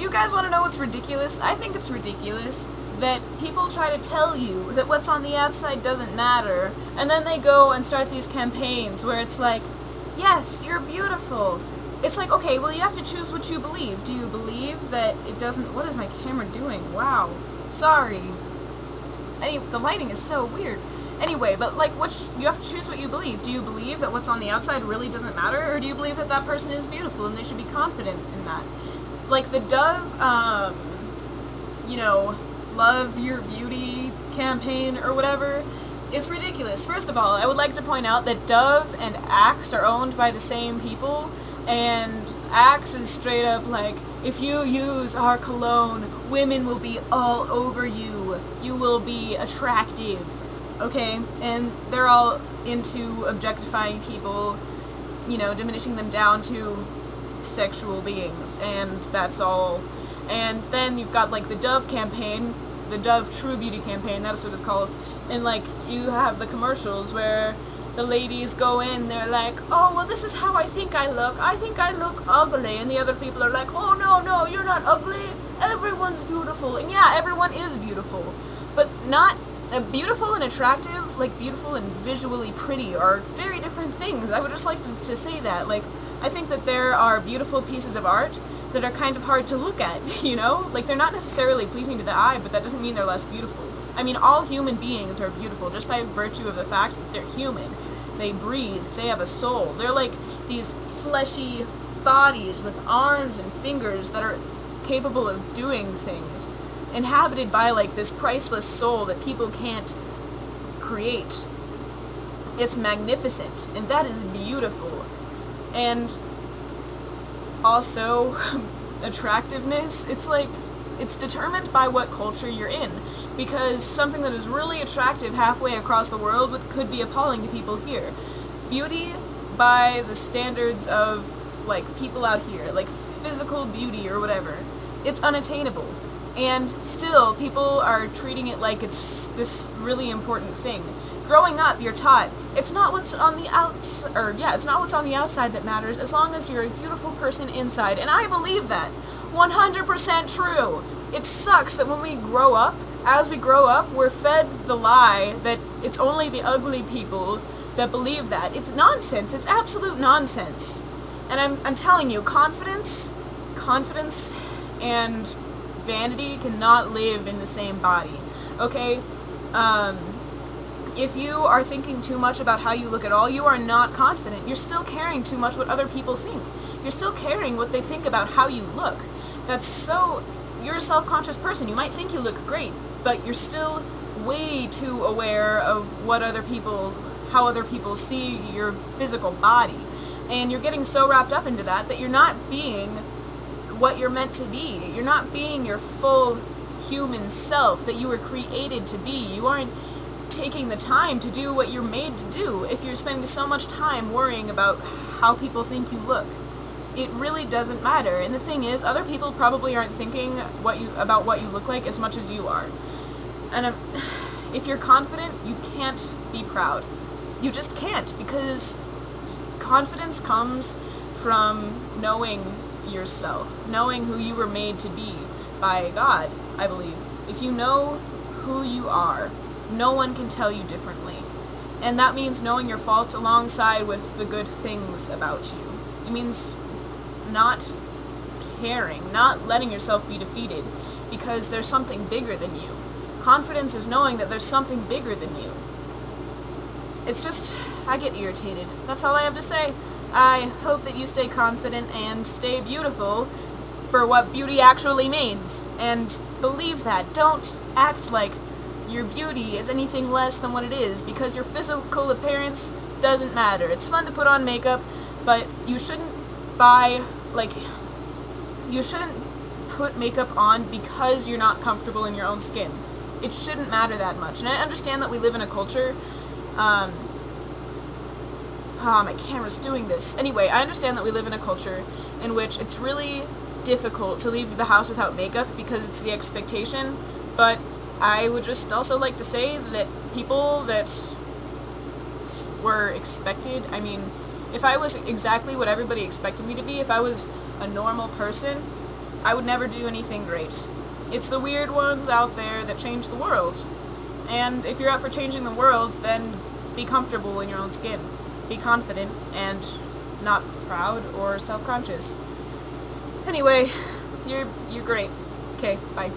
you guys want to know what's ridiculous? I think it's ridiculous that people try to tell you that what's on the outside doesn't matter, and then they go and start these campaigns where it's like, yes, you're beautiful. It's like, okay, well, you have to choose what you believe. Do you believe that it doesn't... What is my camera doing? Wow. Sorry. The lighting is so weird. Anyway, but, like, you have to choose what you believe. Do you believe that what's on the outside really doesn't matter, or do you believe that that person is beautiful and they should be confident in that? Like, the Dove, love your beauty campaign or whatever, it's ridiculous. First of all, I would like to point out that Dove and Axe are owned by the same people, and Axe is straight up like, if you use our cologne, women will be all over you. You will be attractive. Okay? And they're all into objectifying people, diminishing them down to sexual beings, and that's all. And then you've got, like, the Dove campaign, the Dove True Beauty campaign, that's what it's called, and, like, you have the commercials where the ladies go in, they're like, oh, well, this is how I think I look ugly, and the other people are like, oh, no, you're not ugly, everyone's beautiful, and yeah, everyone is beautiful, but not beautiful and attractive, like, beautiful and visually pretty are very different things. I would just like to say that, like, I think that there are beautiful pieces of art that are kind of hard to look at, Like, they're not necessarily pleasing to the eye, but that doesn't mean they're less beautiful. I mean, all human beings are beautiful just by virtue of the fact that they're human. They breathe, they have a soul. They're like these fleshy bodies with arms and fingers that are capable of doing things, inhabited by, like, this priceless soul that people can't create. It's magnificent, and that is beautiful. And also, attractiveness, it's determined by what culture you're in, because something that is really attractive halfway across the world could be appalling to people here. Beauty, by the standards of, like, people out here, like physical beauty or whatever, it's unattainable. And still, people are treating it like it's this really important thing. Growing up, you're taught, it's not what's on the outside that matters, as long as you're a beautiful person inside. And I believe that. 100% true. It sucks that when we grow up, as we grow up, we're fed the lie that it's only the ugly people that believe that. It's nonsense. It's absolute nonsense. And I'm telling you, confidence and vanity cannot live in the same body, okay? If you are thinking too much about how you look at all, you are not confident. You're still caring too much what other people think. You're still caring what they think about how you look. You're a self-conscious person. You might think you look great, but you're still way too aware of how other people see your physical body. And you're getting so wrapped up into that you're not being what you're meant to be. You're not being your full human self that you were created to be. You aren't taking the time to do what you're made to do if you're spending so much time worrying about how people think you look. It really doesn't matter. And the thing is, other people probably aren't thinking about what you look like as much as you are. And if you're confident, you can't be proud. You just can't, because confidence comes from knowing yourself, knowing who you were made to be by God, I believe. If you know who you are, no one can tell you differently. And that means knowing your faults alongside with the good things about you. It means not caring, not letting yourself be defeated because there's something bigger than you. Confidence is knowing that there's something bigger than you. It's just, I get irritated. That's all I have to say. I hope that you stay confident and stay beautiful for what beauty actually means. And believe that. Don't act like your beauty is anything less than what it is, because your physical appearance doesn't matter. It's fun to put on makeup, but you shouldn't put makeup on because you're not comfortable in your own skin. It shouldn't matter that much. And I understand that we live in a culture, my camera's doing this. Anyway, I understand that we live in a culture in which it's really difficult to leave the house without makeup because it's the expectation, but I would just also like to say that people that were expected, I mean, if I was exactly what everybody expected me to be, if I was a normal person, I would never do anything great. It's the weird ones out there that change the world. And if you're out for changing the world, then be comfortable in your own skin. Be confident and not proud or self-conscious. Anyway, you're great. Okay, bye.